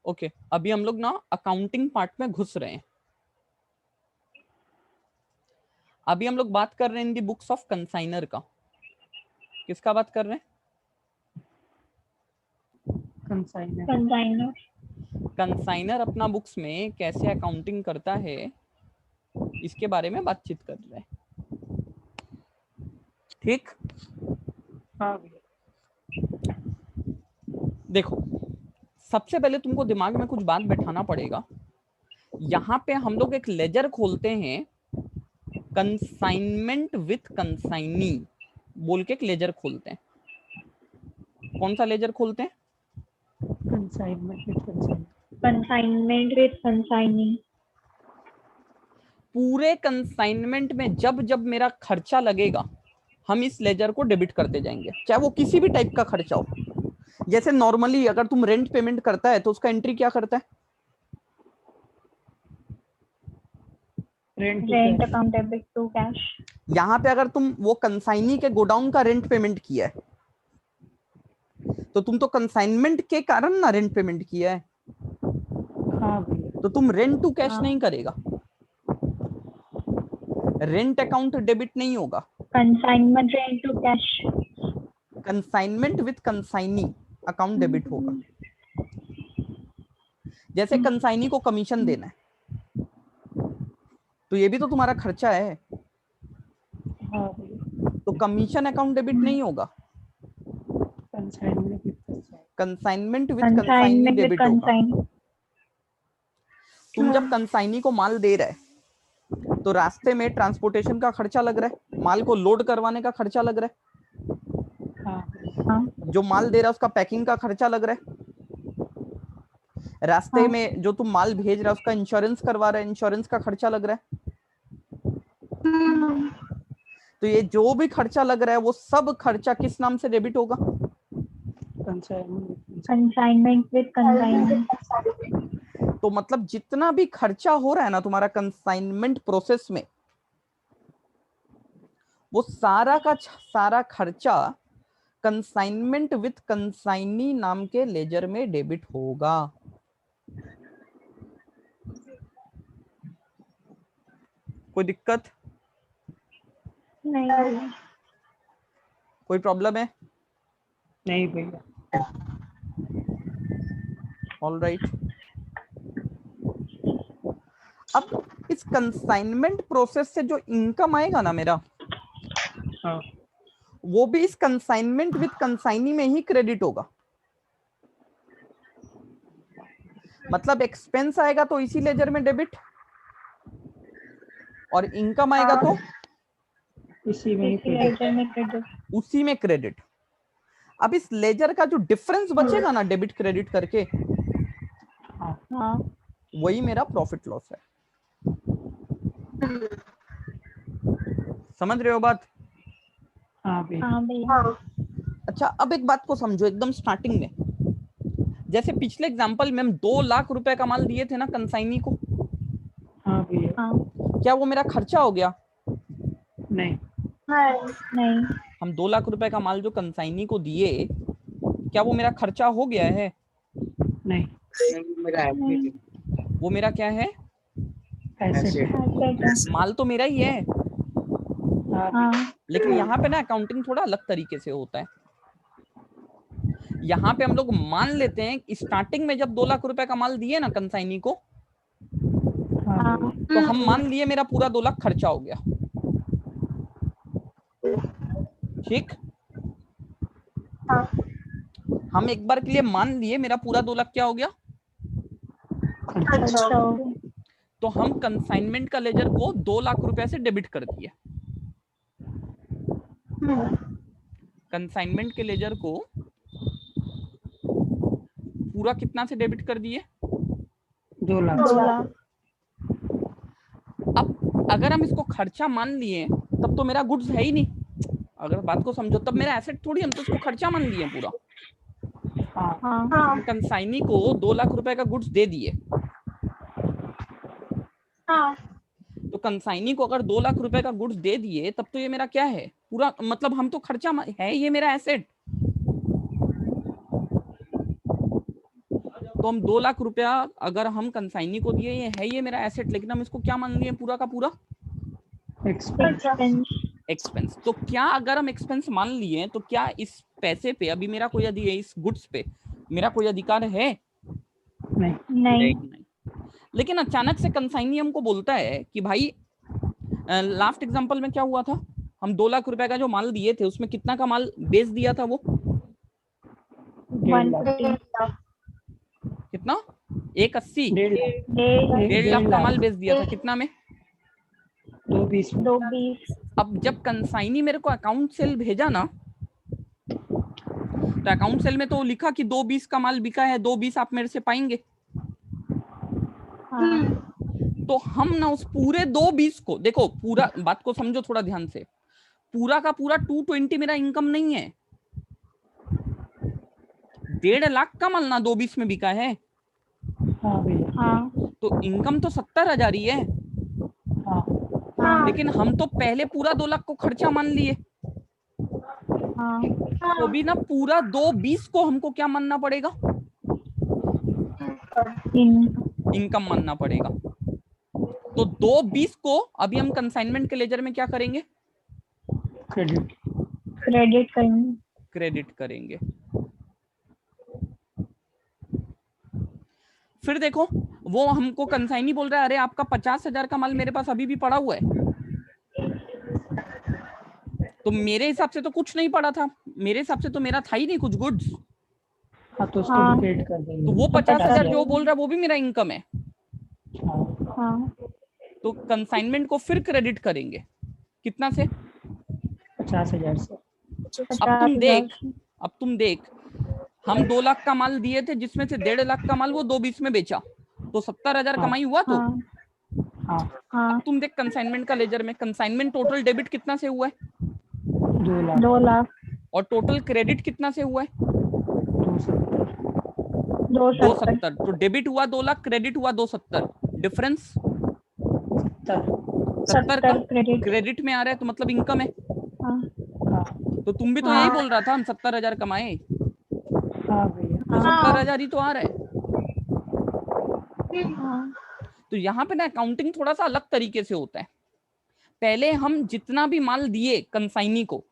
Okay अभी हम लोग ना अकाउंटिंग पार्ट में घुस रहे हैं। अभी हम लोग बात कर रहे हैं इन दी बुक्स ऑफ कंसाइनर का। किसका बात कर रहे हैं? कंसाइनर। कंसाइनर अपना बुक्स में कैसे अकाउंटिंग करता है इसके बारे में बातचीत कर रहे हैं। ठीक। हाँ देखो सबसे पहले तुमको दिमाग में कुछ बात बैठाना पड़ेगा। यहाँ पे हम लोग एक लेजर खोलते हैं, कंसाइनमेंट विथ कंसाइनी बोल के एक लेजर खोलते हैं। कौन सा लेजर खोलते हैं? Consignment with consignee. पूरे कंसाइनमेंट में जब जब मेरा खर्चा लगेगा हम इस लेजर को डेबिट करते जाएंगे, चाहे वो किसी भी टाइप का खर्चा हो। जैसे नॉर्मली अगर तुम रेंट पेमेंट करता है तो उसका एंट्री क्या करता है? Rent account debit to cash. यहाँ पे अगर तुम वो कंसाइनी के गोडाउन का रेंट पेमेंट किया है तो तुम तो कंसाइनमेंट के कारण ना रेंट पेमेंट किया है। हाँ तो तुम रेंट टू कैश नहीं करेगा, रेंट अकाउंट डेबिट नहीं होगा, consignment rent to cash. Consignment with consignee account debit होगा। जैसे कंसाइनी को कमीशन देना है तो ये भी तो तुम्हारा खर्चा है, तो कमीशन अकाउंट डेबिट नहीं होगा, कंसाइनमेंट विथ कंसाइनी डेबिट होगा। तुम जब कंसाइनी को माल दे रहे तो रास्ते में ट्रांसपोर्टेशन का खर्चा लग रहा है, माल को लोड करवाने का खर्चा लग रहा है, जो माल दे रहा है उसका पैकिंग का खर्चा लग रहा है, रास्ते में जो तुम माल भेज रहा है उसका इंश्योरेंस करवा रहा है, इंश्योरेंस का खर्चा लग रहा है। तो ये जो भी खर्चा लग रहा है वो सब खर्चा किस नाम से डेबिट होगा? Consignment with consignee. तो मतलब जितना भी खर्चा हो रहा है ना तुम्हारा कंसाइनमेंट प्रोसेस में, वो सारा का सारा खर्चा कंसाइनमेंट विथ कंसाइनी नाम के लेजर में डेबिट होगा। कोई दिक्कत? नहीं। कोई प्रॉब्लम है? नहीं भैया। All right. अब इस कंसाइनमेंट प्रोसेस से जो इनकम आएगा ना मेरा, हाँ वो भी इस कंसाइनमेंट विथ कंसाइनी में ही क्रेडिट होगा। मतलब एक्सपेंस आएगा तो इसी लेजर में डेबिट, और इनकम आएगा तो इसी में क्रेडिट। उसी में क्रेडिट। अब इस लेजर का जो डिफरेंस बचेगा ना डेबिट क्रेडिट करके, वही मेरा प्रॉफिट लॉस है। समझ रहे हो बात? हाँ भैया। अच्छा अब एक बात को समझो एकदम स्टार्टिंग में, जैसे पिछले एग्जांपल में हम 2 लाख रुपए का माल दिए थे ना कंसाइनी को, हाँ भैया। क्या वो मेरा खर्चा हो गया? नहीं नहीं। हम 2 लाख रुपए का माल जो कंसाइनी को दिए, क्या वो मेरा खर्चा हो गया है? नहीं वो मेरा क्या है? ऐसे माल तो मेरा ही है। लेकिन यहाँ पे ना अकाउंटिंग थोड़ा अलग तरीके से होता है। यहाँ पे हम लोग मान लेते हैं स्टार्टिंग में जब 2 लाख रुपए का माल दिए ना कंसाइनी को, तो हम मान लिए मेरा पूरा 2 लाख खर्चा हो गया। ठीक। हम एक बार के लिए मान लिए मेरा पूरा 2 लाख क्या हो गया। तो हम कंसाइनमेंट का लेजर को 2 लाख रुपए से डेबिट कर दिए। कंसाइनमेंट के लेजर को पूरा कितना से डेबिट कर दिए? 2 लाख। अब अगर हम इसको खर्चा मान लिए तब तो मेरा गुड्स है ही नहीं। अगर बात को समझो तब मेरा एसेट थोड़ी, हम तो इसको खर्चा मान लिए पूरा। हम कंसाइनी को 2 लाख रुपए का गुड्स दे दिए, तो कंसाइनी को अगर 2 लाख रुपए का गुड्स दे दिए तब तो ये मेरा क्या है पूरा, मतलब हम तो खर्चा है, ये मेरा एसेट। तो हम 2 लाख रुपया अगर हम कंसाइनी को दिए, ये है ये मेरा एसेट, लेकिन हम इसको क्या मान लिए पूरा का पूरा एक्सपेंस। एक्सपेंस। तो क्या अगर हम एक्सपेंस मान लिए तो क्या इस पैसे पे अभी मेरा कोई इस गुड्स पे मेरा कोई अधिकार है? नहीं। नहीं। लेकिन अचानक से कंसाइनी हमको बोलता है कि भाई लास्ट एग्जांपल में क्या हुआ था, हम 2 लाख रुपए का जो माल दिए थे उसमें कितना का माल बेच दिया था? वो 150। कितना? 180, 1.5 1.5 लाख का माल बेच दिया था। कितना में? 2.20 में। 220। अब जब कंसाइनी मेरे को अकाउंट सेल भेजा ना, तो अकाउंट सेल में तो लिखा कि 2.20 का माल बिका है, 2.20 आप मेरे से पाएंगे। हाँ। तो हम ना उस पूरे 2.20 को, देखो पूरा बात को समझो थोड़ा ध्यान से, पूरा का पूरा 220 मेरा इनकम नहीं है। 1.5 लाख का माल ना 2.20 में बिका है। हाँ भैया। हाँ। तो इनकम तो 70,000 ही है। हाँ। हाँ। लेकिन हम तो पहले पूरा 2 लाख को खर्चा मान लिए। हाँ। तो भी ना पूरा 2.20 को हमको क्या मानना पड़ेगा? इनकम मानना पड़ेगा। तो 2.20 को अभी हम कंसाइनमेंट के लेजर में क्या करेंगे? क्रेडिट करेंगे। क्रेडिट करेंगे। फिर देखो वो हमको कंसाइनी बोल रहा है अरे आपका 50,000 का माल मेरे पास अभी भी पड़ा हुआ है। तो मेरे हिसाब से तो कुछ नहीं पड़ा था, मेरे हिसाब से तो मेरा था ही नहीं कुछ गुड्स। हाँ तो उसको हाँ। डिकेट कर देंगे। तो वो 50,000 जो बोल रहा है वो भी मेरा इनकम है। हाँ। तो कंसाइनमेंट को फिर क्रेडिट करेंगे कितना से? 50,000 से। अब तुम देख हम 2 लाख का माल दिए थे जिसमें से 1.5 लाख का माल वो 2.20 में बेचा, तो 70,000 कमाई हुआ। तो हाँ। अब तुम देख कंसाइनमेंट का लेजर में कंसाइनमेंट टोटल डेबिट कितना से हुआ है? 2 लाख। और टोटल क्रेडिट कितना से हुआ है? 270। तो डेबिट हुआ 2 लाख, क्रेडिट हुआ 270, डिफरेंस 70 का क्रेडिट में आ रहा है, तो मतलब इनकम है। तो तुम भी तो यही बोल रहा था हम 70,000 कमाए। तो 70,000 ही तो आ रहा है। तो यहाँ पे ना अकाउंटिंग थोड़ा सा अलग तरीके से होता है। पहले हम जितना भी माल दिए कंसाइनी को,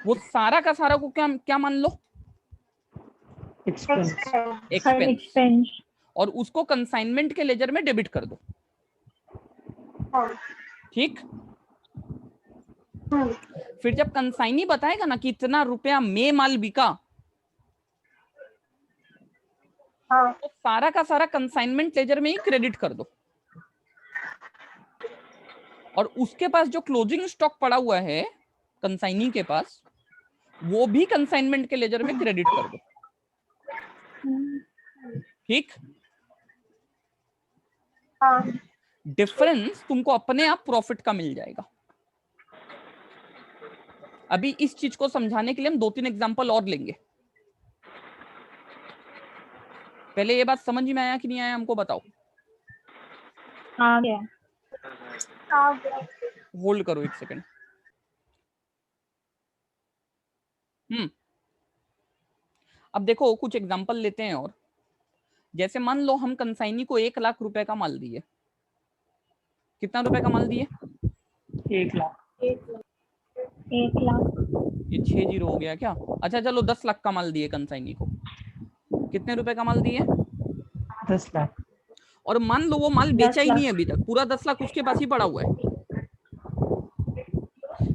वो सारा का सारा को क्या क्या मान लो? एक्सपेंस। और उसको कंसाइनमेंट के लेजर में डेबिट कर दो। ठीक। फिर जब कंसाइनी बताएगा ना कि इतना रुपया में माल बिका, तो सारा का सारा कंसाइनमेंट लेजर में ही क्रेडिट कर दो। और उसके पास जो क्लोजिंग स्टॉक पड़ा हुआ है कंसाइनी के पास, वो भी कंसाइनमेंट के लेजर में क्रेडिट कर दो। ठीक। डिफरेंस तुमको अपने आप प्रॉफिट का मिल जाएगा। अभी इस चीज को समझाने के लिए हम 2-3 एग्जांपल और लेंगे। पहले ये बात समझ में आया कि नहीं आया हमको बताओ। आ गया। होल्ड करो एक सेकंड। अब देखो कुछ एग्जांपल लेते हैं और। जैसे मान लो हम कंसाइनी को 1 लाख रुपए का माल दिए। कितना रुपए का माल दिए? 1 लाख। 1 लाख। ये 6 जीरो हो गया क्या? अच्छा चलो 10 लाख का माल दिए कंसाइनी को। कितने रुपए का माल दिए? 10 लाख। और मान लो वो माल बेचा ही नहीं है अभी तक, पूरा 10 लाख उसके पास ही पड़ा हुआ है।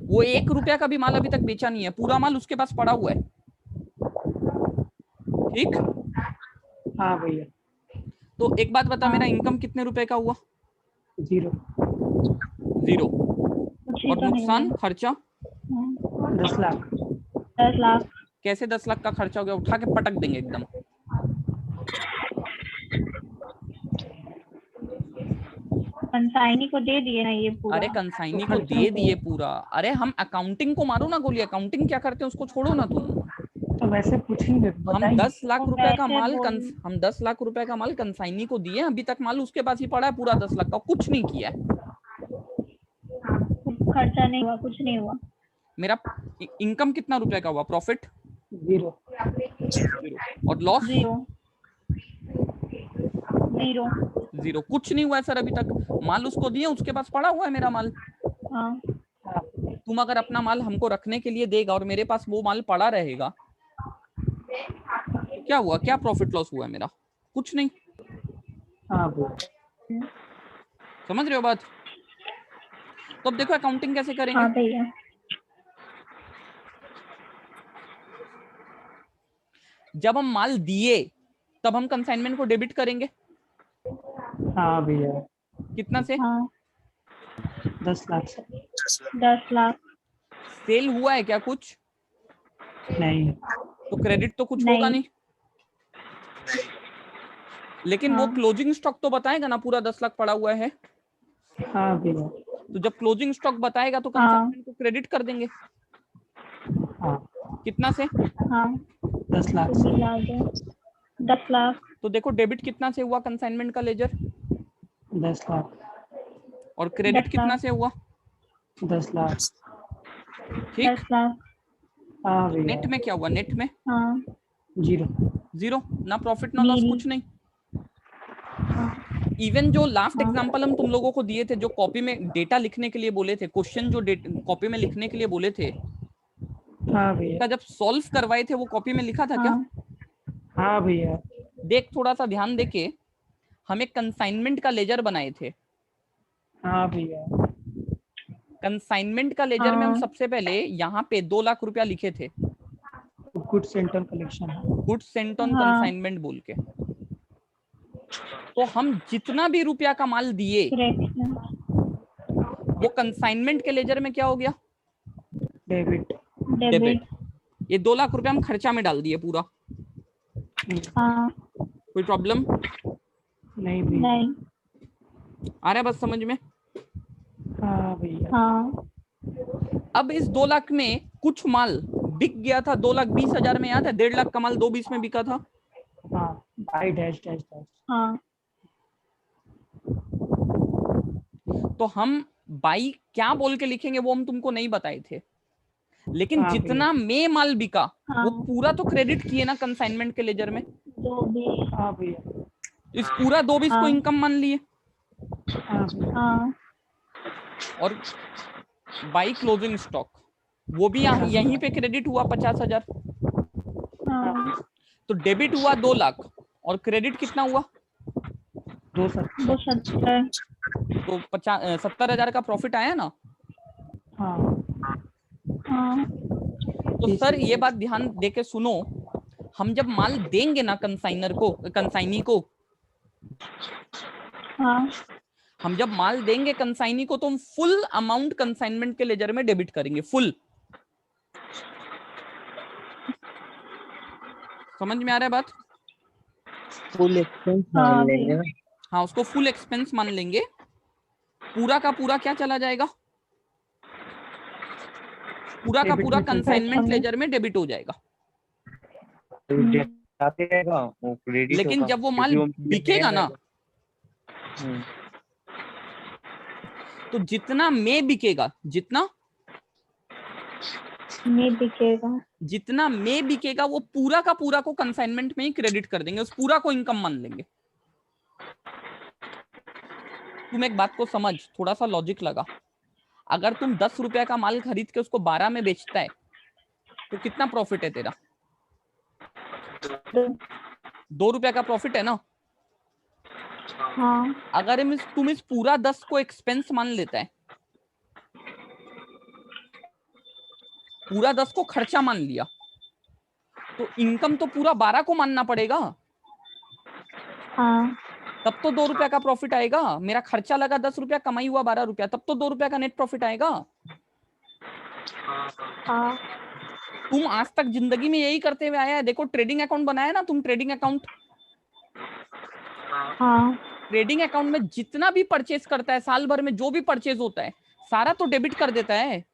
वो 1 रुपया का भी माल अभी तक बेचा नहीं है, पूरा माल उसके पास पड़ा हुआ है। ठीक। हाँ भैया। तो एक बात बता, मेरा इनकम कितने रुपए का हुआ? 0। और नुकसान खर्चा 10 लाख। 10 लाख। कैसे 10 लाख का खर्चा हो गया? उठा के पटक देंगे एकदम। कंसाइनी को दे दिए ना ये पूरा। अरे कंसाइनी को दे दिए पूरा। अरे हम अकाउंटिंग को मारो ना गोली, अकाउंटिंग क्या करते हैं उसको छोड़ो ना तुम। तो वैसे पूछेंगे हम 10 लाख तो रुपए का वैसे माल बोल- हम 10 लाख रुपए का माल कंसाइनी को दिए, अभी तक माल उसके पास ही पड़ा है पूरा 10 लाख का, कुछ नहीं किया है। खर्चा नहीं हुआ, कुछ नहीं हुआ। मेरा इनकम कितना रुपए का हुआ? प्रॉफिट 0। और लॉस 0। जीरो। जीरो। कुछ नहीं हुआ है सर अभी तक, माल उसको दिए, उसके पास पड़ा हुआ है मेरा माल। हाँ तुम अगर अपना माल हमको रखने के लिए देगा और मेरे पास वो माल पड़ा रहेगा तो क्या हुआ, क्या प्रॉफिट लॉस हुआ है मेरा? कुछ नहीं। हाँ भैया। समझ रहे हो बात? तो अब देखो अकाउंटिंग कैसे करेंगे। हाँ भैया। जब हम माल दिए तब हम कंसाइनमेंट को डेबिट करेंगे। हाँ भैया। कितना से? हाँ 10 लाख से। 10 लाख। सेल हुआ है क्या कुछ? नहीं। तो क्रेडिट तो कुछ होगा नहीं। नहीं। लेकिन वो हाँ क्लोजिंग स्टॉक तो बताएगा ना पूरा 10 लाख पड़ा हुआ है। हाँ भैया। तो जब क्लोजिंग स्टॉक बताएगा तो हाँ कंसाइनमेंट को क्रेडिट कर देंगे। हाँ कितना से? हाँ 10 लाख तो से। मिला दो 10 लाख। तो देखो डेबिट कितना से हुआ कंसाइनमेंट का लेजर, 10 लाख। और क्रेडिट 10 कितना लाख। से हुआ? 10 लाख। ठीक। 10 लाख। हाँ तो भैया। नेट में क्या हुआ? नेट में हाँ जीरो। जीरो। ना प्रॉफिट ना लॉस, नील। कुछ नहीं। हाँ इवन जो लास्ट हाँ एग्जांपल हम तुम लोगों को दिए थे, जो कॉपी में डेटा लिखने के लिए बोले थे, क्वेश्चन जो कॉपी में लिखने के लिए बोले थे, हाँ भैया। उसका जब सॉल्व करवाए थे वो कॉपी में लिखा था क्या? हाँ हाँ भैया। देख थोड़ा सा ध्यान देके, हम एक कंसाइनमेंट का लेजर बनाए थे। हाँ भैया। कंसाइनमेंट का लेजर में हम हाँ सबसे पहले यहाँ पे 2 लाख रुपया लिखे थे, गुड सेंटर कलेक्शन है। गुड्स सेंट ऑन हाँ कंसाइनमेंट बोल के। तो हम जितना भी रुपया का माल दिए करेक्शन। वो कंसाइनमेंट के लेजर में क्या हो गया? डेबिट। डेबिट। डेबिट। ये 2 लाख रुपया हम खर्चा में डाल दिए पूरा। हाँ कोई प्रॉब्लम? नहीं भैया। नहीं। आ रहा है बस समझ में? हाँ भैया। हाँ अब इस 2 लाख में कुछ माल बिक गया था 2,20,000 में, याद है? 1.5 लाख का माल 2,20 में बिका था। हाँ बाई डैश डैश डैश। हाँ तो हम बाई क्या बोल के लिखेंगे वो हम तुमको नहीं बताए थे, लेकिन हाँ भैया। जितना में माल बिका वो हाँ पूरा तो क्रेडिट किए ना कंसाइनमेंट के लेजर में। दो भी। हाँ भैया। इस पूरा 2,20 को हाँ इनकम मान लिए। हाँ भैया। हाँ और बाई क्लोजिंग स्टॉक वो भी यहाँ यहीं पे क्रेडिट हुआ 50,000। हाँ तो डेबिट हुआ 2 लाख और क्रेडिट कितना हुआ? 270। तो 70,000 का प्रॉफिट आया ना। हाँ हाँ तो सर ये बात ध्यान देके सुनो, हम जब माल देंगे ना कंसाइनर को, कंसाइनी को, हाँ हम जब माल देंगे कंसाइनी को तो हम फुल अमाउंट कंसाइनमेंट के लेजर में डेबिट करेंगे, फुल। समझ में आ रहा है बात? फुल एक्सपेंस हाँ मान लेंगे भैया। ना। हाँ, उसको फुल एक्सपेंस मान लेंगे। पूरा का पूरा क्या चला जाएगा? पूरा का डेबिट पूरा में चल जाएगा। कंसाइनमेंट लेजर में डेबिट हो जाएगा। तो जाते रहेगा वो क्रेडिट लेकिन होगा जब वो क्योंकि माल वो बिकेगा ना, हम्म, तो जितना में बिकेगा, जितना नहीं दिखेगा। जितना में बिकेगा वो पूरा का पूरा को कंसाइनमेंट में ही क्रेडिट कर देंगे, उस पूरा को इनकम मान लेंगे। तुम एक बात को समझ, थोड़ा सा लॉजिक लगा। अगर तुम 10 रुपया का माल खरीद के उसको 12 में बेचता है तो कितना प्रॉफिट है तेरा? 2 रुपया का प्रॉफिट है ना। हाँ अगर तुम इस पूरा 10 को एक्सपेंस मान लेता है, पूरा 10 को खर्चा मान लिया, तो इनकम तो पूरा 12 को मानना पड़ेगा। हाँ तब तो 2 रुपया का प्रॉफिट आएगा। मेरा खर्चा लगा 10 रुपया, कमाई हुआ 12 रुपया, तब तो 2 रुपया का नेट प्रॉफिट आएगा। हाँ तुम आज तक जिंदगी में यही करते हुए आया है। देखो ट्रेडिंग अकाउंट बनाया ना तुम, ट्रेडिंग अकाउंट, हाँ ट्रेडिंग अकाउंट में जितना भी परचेज करता है, साल भर में जो भी परचेज होता है सारा तो डेबिट कर देता है।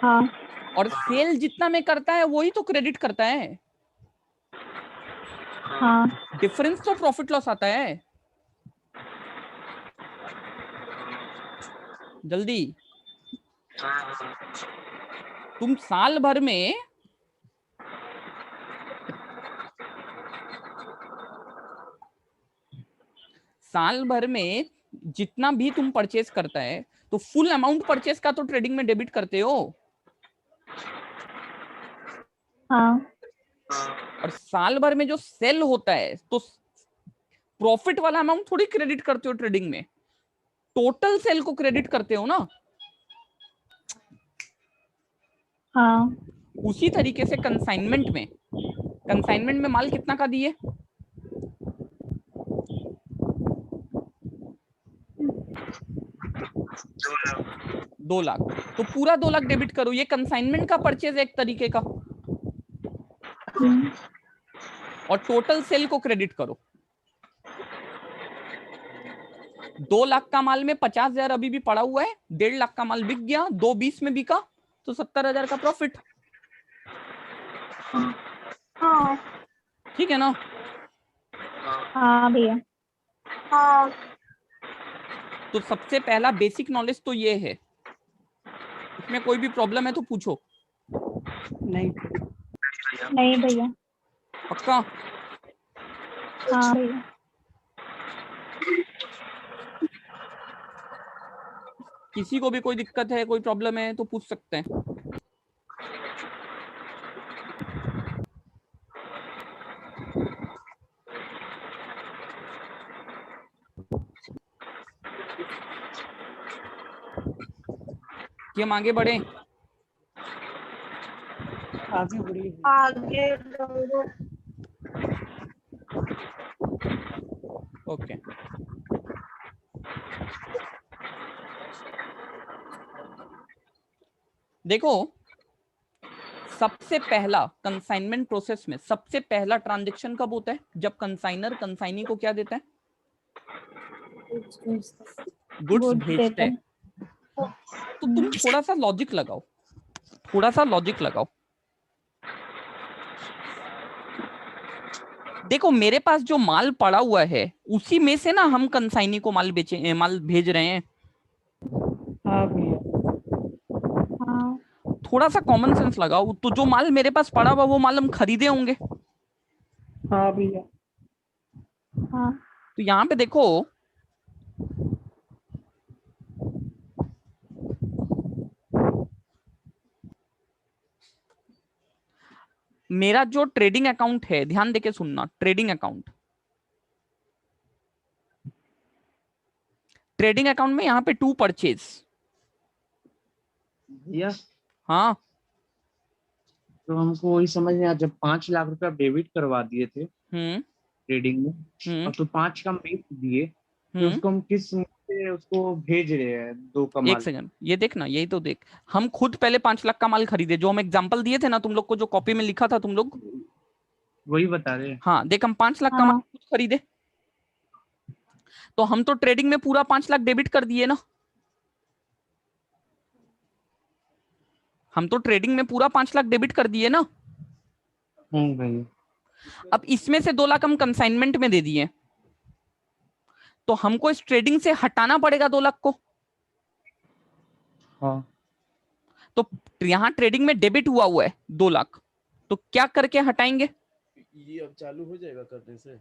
हाँ और सेल जितना में करता है वही तो क्रेडिट करता है। हाँ डिफरेंस तो प्रॉफिट लॉस आता है। जल्दी, तुम साल भर में साल भर में जितना भी तुम परचेस करता है तो फुल अमाउंट परचेस का तो ट्रेडिंग में डेबिट करते हो, हाँ और साल भर में जो सेल होता है तो प्रॉफिट वाला अमाउंट थोड़ी क्रेडिट करते हो ट्रेडिंग में, टोटल सेल को क्रेडिट करते हो ना। हाँ उसी तरीके से कंसाइनमेंट में माल कितना का दिए? 2 लाख, तो पूरा 2 लाख डेबिट करो। ये कंसाइनमेंट का परचेज है एक तरीके का, और टोटल सेल को क्रेडिट करो। 2 लाख का माल में 50,000 अभी भी पड़ा हुआ है, 1.5 लाख का माल बिक गया, 2.20 में बिका तो 70,000 का प्रॉफिट। हाँ ठीक है ना? हाँ भैया। हाँ तो सबसे पहला बेसिक नॉलेज तो ये है। इसमें कोई भी प्रॉब्लम है तो पूछो। नहीं नहीं भैया। पक्का? हाँ भैया। किसी को भी कोई दिक्कत है, कोई प्रॉब्लम है तो पूछ सकते हैं। कि हम आगे बढ़े? आगे बढ़िए। आगे ओके, देखो सबसे पहला कंसाइनमेंट प्रोसेस में सबसे पहला ट्रांजैक्शन कब होता है? जब कंसाइनर कंसाइनी को क्या देता है? गुड्स भेजते हैं। तो तुम थोड़ा सा लॉजिक लगाओ, थोड़ा सा लॉजिक लगाओ। देखो मेरे पास जो माल पड़ा हुआ है उसी में से ना हम कंसाइनी को माल भेज रहे हैं। हाँ भैया। हाँ थोड़ा सा कॉमन सेंस लगाओ, तो जो माल मेरे पास पड़ा हुआ वो माल हम खरीदे होंगे। हाँ भैया। हाँ तो यहाँ पे देखो मेरा जो ट्रेडिंग अकाउंट है, ध्यान देके सुनना, ट्रेडिंग अकाउंट में यहाँ पे 2 परचेज। भैया हाँ तो हमको वही समझ में आया, जब 5 लाख रुपया डेबिट करवा दिए थे ट्रेडिंग में और तो 5 का बेच दिए, तो उसको हम किस से उसको भेज रहे हैं 2 का एक माल? सेकंड, ये देखना, यही तो देख, हम खुद पहले 5 लाख का माल खरीदे, जो हम एग्जांपल दिए थे ना तुम लोग को, जो कॉपी में लिखा था तुम लोग। वही बता रहे हैं। हाँ देख, हम 5 लाख का माल हाँ खुद खरीदे, तो हम तो ट्रेडिंग में पूरा 5 लाख डेबिट कर दिए ना। हम तो ट्रेडिंग में पूरा 5 लाख डेबिट कर दिए ना। भैया। अब इसमें से 2 लाख हम कंसाइनमेंट में दे दिए, तो हमको इस ट्रेडिंग से हटाना पड़ेगा 2 लाख को। हाँ तो यहाँ ट्रेडिंग में डेबिट हुआ है 2 लाख, तो क्या करके हटाएंगे? ये अब चालू हो जाएगा करने से।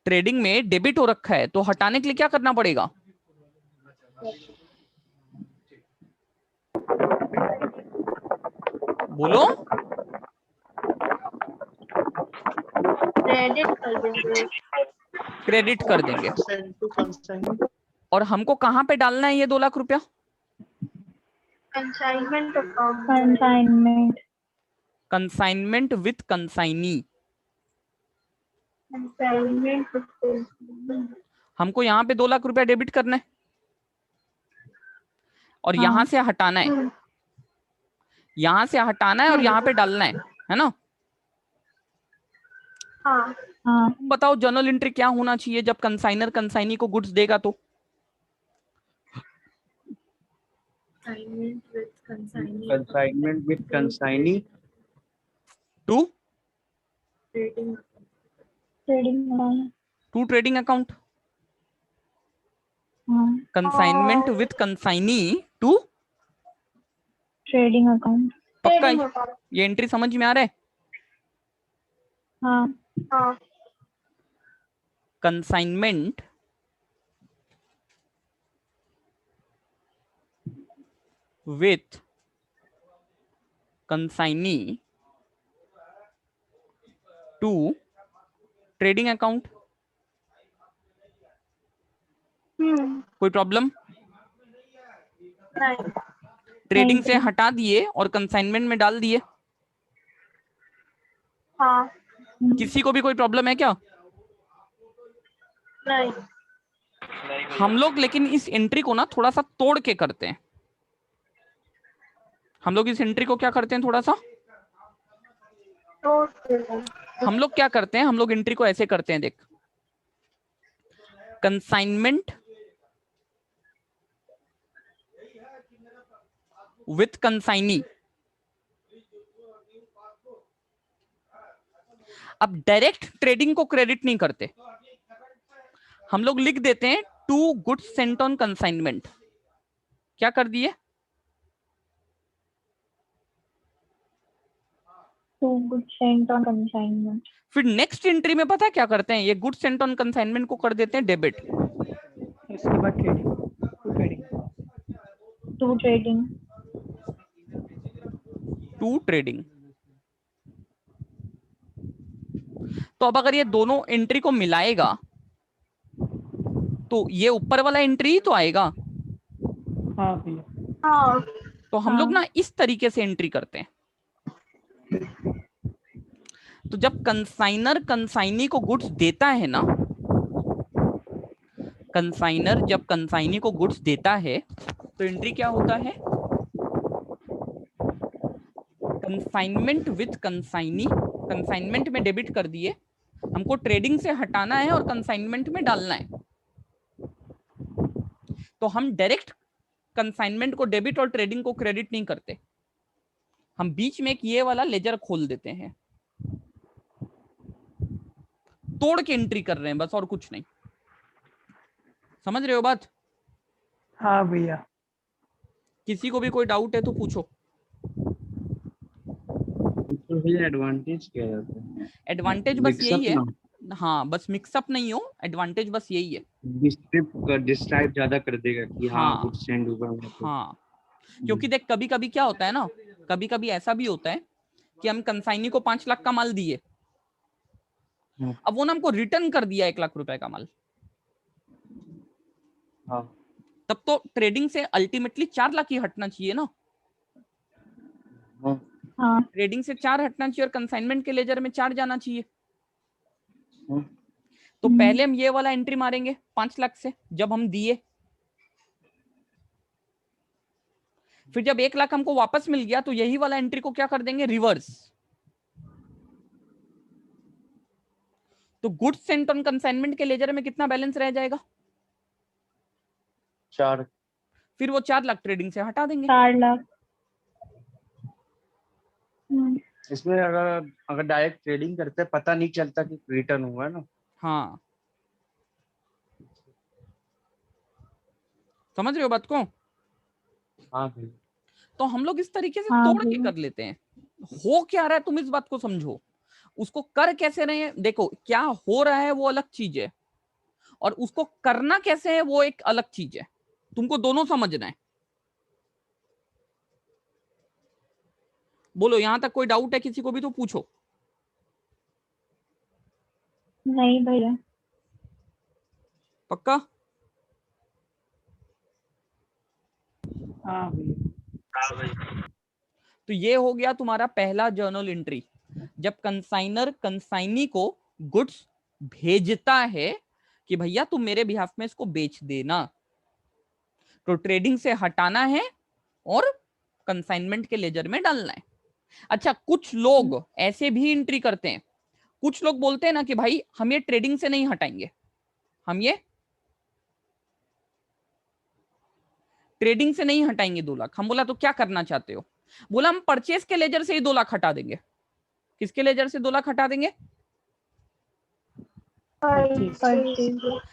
ट्रेडिंग में डेबिट हो रखा है तो हटाने के लिए क्या करना पड़ेगा? बोलो। क्रेडिट कर देंगे। क्रेडिट कर देंगे। और हमको कहां पे डालना है ये 2 लाख रुपया? Consignment account. Consignment. Consignment with consignee. हमको यहाँ पे 2 लाख रुपया डेबिट करना है और हाँ। यहां से हटाना है, यहां से हटाना है और यहाँ पे डालना है ना? हाँ हाँ। तुम बताओ जर्नल एंट्री क्या होना चाहिए जब कंसाइनर कंसाइनी को गुड्स देगा तो? Consignment with consignee to trading trading account. Consignment with consignee to trading account. पक्का ये एंट्री समझ में आ रहा है? हाँ हाँ। Consignment with consignee to trading account. कोई प्रॉब्लम? ट्रेडिंग से हटा दिए और कंसाइनमेंट में डाल दिए। हाँ। किसी को भी कोई प्रॉब्लम है क्या? नहीं। हम लोग लेकिन इस एंट्री को ना थोड़ा सा तोड़ के करते हैं। हम लोग इस एंट्री को क्या करते हैं, थोड़ा सा हम लोग क्या करते हैं, हम लोग एंट्री को ऐसे करते हैं, देख, कंसाइनमेंट विथ कंसाइनी। अब डायरेक्ट ट्रेडिंग को क्रेडिट नहीं करते, हम लोग लिख देते हैं to goods sent on consignment. क्या कर दिए? To good sent on consignment. फिर नेक्स्ट एंट्री में पता है क्या करते हैं, ये गुड्स सेंट ऑन कंसाइनमेंट को कर देते हैं डेबिट। इसके बाद trading to trading. To trading. तो अब अगर ये दोनों एंट्री को मिलाएगा तो ये ऊपर वाला एंट्री ही तो आएगा। हाँ भैया। हाँ। तो हम लोग ना इस तरीके से एंट्री करते हैं। तो जब कंसाइनर कंसाइनी को गुड्स देता है ना, कंसाइनर जब कंसाइनी को गुड्स देता है तो एंट्री क्या होता है, कंसाइनमेंट विथ कंसाइनी। कंसाइनमेंट में डेबिट कर दिए, हमको ट्रेडिंग से हटाना है और कंसाइनमेंट में डालना है। तो हम डायरेक्ट कंसाइनमेंट को डेबिट और ट्रेडिंग को क्रेडिट नहीं करते, हम बीच में एक ये वाला लेजर खोल देते हैं, तोड़ के एंट्री कर रहे हैं बस, और कुछ नहीं। समझ रहे हो बात? हाँ भैया। किसी को भी कोई डाउट है तो पूछो। तो भैया एडवांटेज क्या रहता है? एडवांटेज बस Mix यही up है, ना हाँ बस मिक्सअप नहीं हो, एडवांटेज बस यही है। डिस्क्राइब ज्यादा कर देगा कि हाँ हाँ गुड सेंड हुआ है तो। हाँ, क्योंकि देख कभी कभी क्या होता है ना, कभी कभी ऐसा भी होता है कि हम कंसाइनी को 5 लाख का माल दिए, हाँ। अब वो ना हमको रिटर्न कर दिया 1 लाख रुपए का माल, हाँ। तब तो ट्रेडिंग से अल्टीमेटली 4 लाख ही हटना चाहिए ना। हाँ। हाँ। ट्रेडिंग से 4 हटना चाहिए और कंसाइनमेंट के लेजर में 4 जाना चाहिए। हाँ। तो पहले हम ये वाला एंट्री मारेंगे 5 लाख से जब हम दिए, फिर जब 1 लाख हमको वापस मिल गया तो यही वाला एंट्री को क्या कर देंगे, रिवर्स। तो गुड्स सेंट ऑन कंसाइनमेंट के लेजर में कितना बैलेंस रह जाएगा, 4। फिर वो 4 लाख ट्रेडिंग से हटा देंगे। 4 लाख। इसमें अगर डायरेक्ट ट्रेडिंग करते हैं पता नहीं चलता कि रिटर्न हुआ है ना। हाँ, समझ रहे हो बात को? हाँ भैया। तो हम लोग इस तरीके से हाँ तोड़ के भैया। कर लेते हैं। हो क्या रहा है तुम इस बात को समझो, उसको कर कैसे रहे हैं, देखो क्या हो रहा है वो अलग चीज है, और उसको करना कैसे है वो एक अलग चीज है। तुमको दोनों समझना है। बोलो, यहां तक कोई डाउट है किसी को भी तो पूछो। नहीं भैया। पक्का? हाँ भैया। तो ये हो गया तुम्हारा पहला जर्नल एंट्री, जब कंसाइनर कंसाइनी को गुड्स भेजता है कि भैया तुम मेरे बिहाफ में इसको बेच देना, तो ट्रेडिंग से हटाना है और कंसाइनमेंट के लेजर में डालना है। अच्छा, कुछ लोग ऐसे भी एंट्री करते हैं, कुछ लोग बोलते हैं ना कि भाई हम ये ट्रेडिंग से नहीं हटाएंगे, हम ये ट्रेडिंग से नहीं हटाएंगे 2 लाख। हम बोला तो क्या करना चाहते हो, बोला हम परचेस के लेजर से ही 2 लाख हटा देंगे। किसके लेजर से 2 लाख हटा देंगे?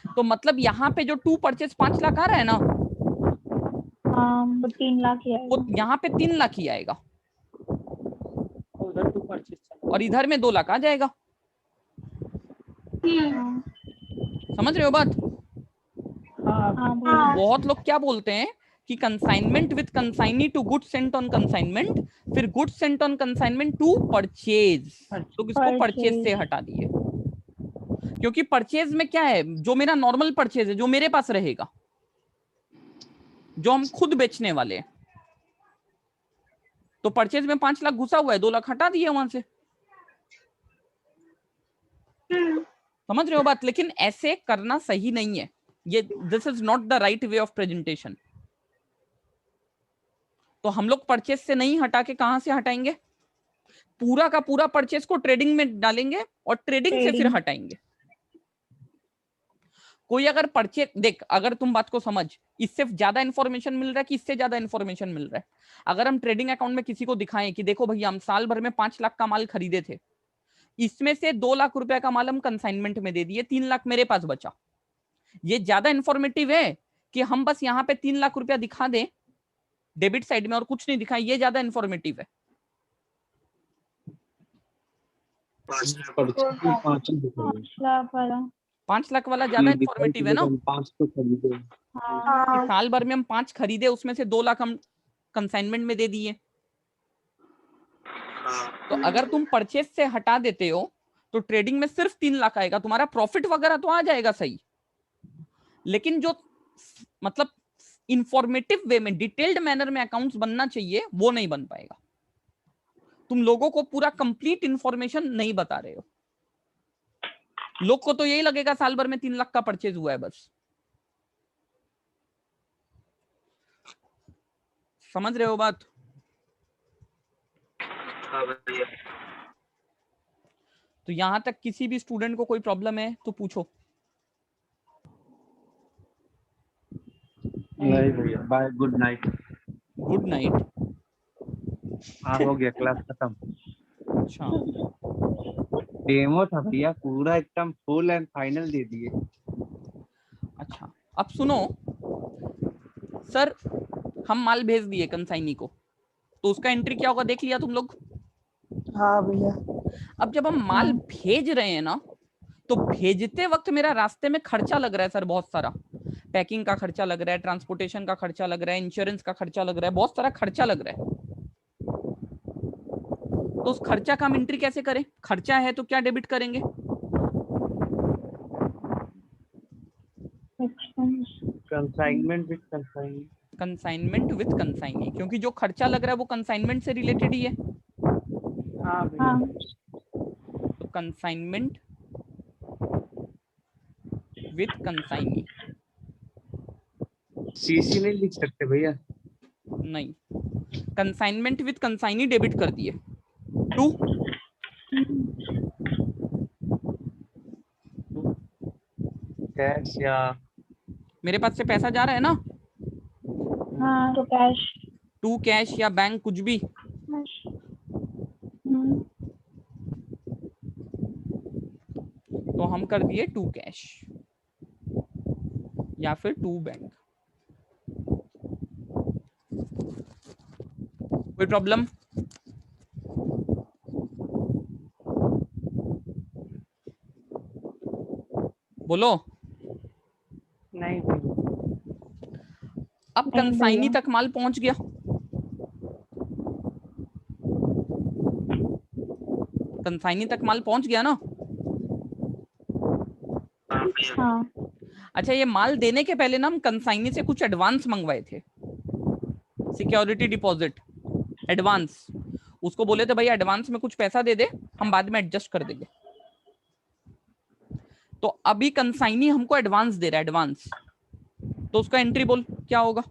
तो मतलब यहाँ पे जो टू परचेस 5 लाख आ रहा है ना, हाँ, वो 3 लाख ही वो आएगा। यहाँ पे 3 लाख ही आएगा उधर टू परचेज चला। और इधर में 2 लाख आ जाएगा। हाँ। समझ रहे हो बात? हाँ हाँ भैया। बहुत लोग क्या बोलते हैं कि consignment with consignee to goods sent on consignment, फिर goods sent on consignment to purchase, लोग इसको परचेज से हटा दिए। क्योंकि परचेज में क्या है, जो मेरा नॉर्मल परचेज है, जो मेरे पास रहेगा, जो हम खुद बेचने वाले हैं, तो परचेज में 5 लाख घुसा हुआ है, 2 लाख हटा दिए वहां से। समझ रहे हो बात? लेकिन ऐसे करना सही नहीं है, ये this is not the right way of presentation. तो हम लोग परचेज से नहीं हटा के कहां से हटाएंगे? पूरा का पूरा परचेज को ट्रेडिंग में डालेंगे और ट्रेडिंग से फिर हटाएंगे। कोई अगर परचेज देख, अगर तुम बात को समझ, इससे ज्यादा इंफॉर्मेशन मिल रहा है कि इससे ज्यादा इंफॉर्मेशन मिल रहा है? अगर हम ट्रेडिंग अकाउंट में किसी को दिखाएं कि देखो भैया हम साल भर में 5 लाख का माल खरीदे थे, इसमें से 2 लाख रुपए का माल हम कंसाइनमेंट में दे दिए, 3 लाख मेरे पास बचा, ये ज्यादा इंफॉर्मेटिव है कि हम बस यहाँ पे 3 लाख रुपया दिखा दें डेबिट साइड में और कुछ नहीं दिखाएं? ये ज्यादा इंफॉर्मेटिव है। 5 लाख वाला 5 लाख वाला ज्यादा इंफॉर्मेटिव है ना? 5 तो खरीदे। कि साल भर में हम 5 खरीदे, उसमें से 2 लाख हम कंसाइनमेंट में दे दिए। तो अगर तुम परचेज से हटा देते हो तो ट्रेडिंग में सिर्फ 3 लाख आएगा, तुम्हारा प्रॉफिट वगैरह तो आ जाएगा सही, लेकिन जो मतलब इंफॉर्मेटिव वे में, डिटेल्ड मैनर में अकाउंट्स बनना चाहिए, वो नहीं बन पाएगा। तुम लोगों को पूरा कंप्लीट इंफॉर्मेशन नहीं बता रहे हो। लोग को तो यही लगेगा साल भर में 3 लाख का परचेज हुआ है बस। समझ रहे हो बात? हाँ भैया। तो यहां तक किसी भी स्टूडेंट को कोई प्रॉब्लम है तो पूछो। नहीं भैया, bye, good night. Good night. हाँ, हो गया, क्लास खत्म। अच्छा, डेमो था भैया, पूरा एकदम फुल एंड फाइनल दे दिए। अच्छा अब सुनो सर, हम माल भेज दिए कंसाइनी को, तो उसका एंट्री क्या होगा देख लिया तुम लोग? हाँ भैया। अब जब हम माल भेज रहे हैं ना, तो भेजते वक्त मेरा रास्ते में खर्चा लग रहा है सर, बहुत सारा पैकिंग का खर्चा लग रहा है, ट्रांसपोर्टेशन का खर्चा लग रहा है, इंश्योरेंस का खर्चा लग रहा है, बहुत सारा खर्चा लग रहा है। तो उस खर्चा का हम एंट्री कैसे करें? खर्चा है तो क्या डेबिट करेंगे? Consignment with consignee. Consignment with consignee, क्योंकि जो खर्चा लग रहा है वो कंसाइनमेंट से रिलेटेड ही है। हाँ भैया। तो कंसाइनमेंट विद कंसाइनी। सीसी नहीं लिख सकते भैया? नहीं, कंसाइनमेंट विद कंसाइनी डेबिट कर दिए। टू कैश या मेरे पास से पैसा जा रहा है ना, हाँ तो कैश। टू कैश या बैंक, कुछ भी। तो हम कर दिए टू कैश या फिर टू बैंक। कोई प्रॉब्लम? बोलो। नहीं भैया। अब कंसाइनी तक माल पहुंच गया, कंसाइनी तक माल पहुंच गया ना? हाँ। अच्छा, ये माल देने के पहले ना हम कंसाइनी से कुछ एडवांस मंगवाए थे, सिक्योरिटी डिपॉजिट एडवांस। उसको बोले थे भाई एडवांस में कुछ पैसा दे दे, हम बाद में एडजस्ट कर देंगे। तो अभी कंसाइनी हमको एडवांस दे रहा है, एडवांस, तो उसका एंट्री बोल क्या होगा?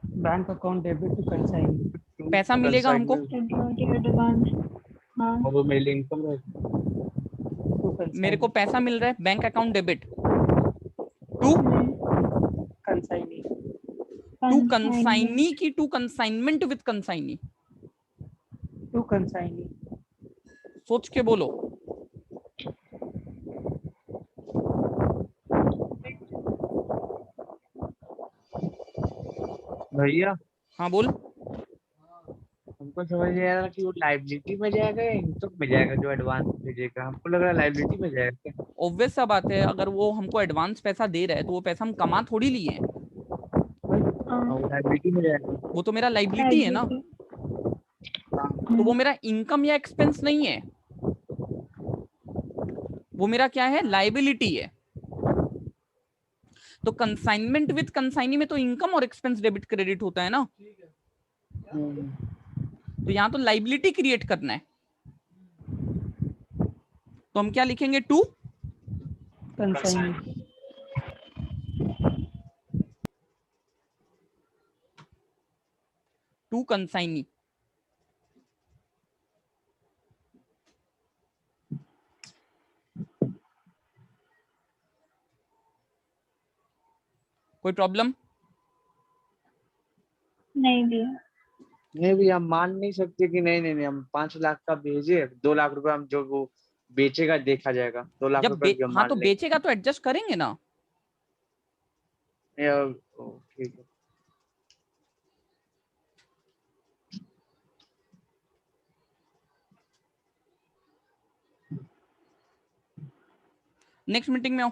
Bank account debit to consignee. पैसा मिलेगा हमको, हाँ। वो मेरे लिए इनकम है। मेरे को पैसा मिल रहा है, bank account debit to consignee. To consignee की to consignment with consignee. To consignee. सोच के बोलो। भैया हाँ बोल। हम हमको समझ नहीं आ रहा कि वो लाइबिलिटी में जाएगा या इनकम में जाएगा जो एडवांस भेजेगा। हमको लग रहा है लाइबिलिटी में जाएगा क्या? ऑब्वियस सा बात है, अगर वो हमको एडवांस पैसा दे रहा है तो वो पैसा हम कमा थोड़ी लिए हैं, हाँ, वो लाइबिलिटी में जाएगा। वो तो मेरा लाइबिलिटी है ना, तो वो मेरा इनकम या एक्सपेंस नहीं है, वो मेरा क्या है, लाइबिलिटी है। तो कंसाइनमेंट विद कंसाइनी में तो इनकम और एक्सपेंस डेबिट क्रेडिट होता है ना, तो यहां तो लाइबिलिटी क्रिएट करना है, तो हम क्या लिखेंगे, टू कंसाइनी। To consignee. कोई प्रॉब्लम? नहीं दिया। नहीं भी हम मान नहीं सकते कि नहीं नहीं नहीं हम 5 लाख का भेजे, 2 लाख रुपए हम जो वो बेचेगा देखा जाएगा, 2 लाख रुपए भी हम हाँ मान तो लेंगे। बेचेगा तो एडजस्ट करेंगे ना। ठीक है। नेक्स्ट मीटिंग में आओ।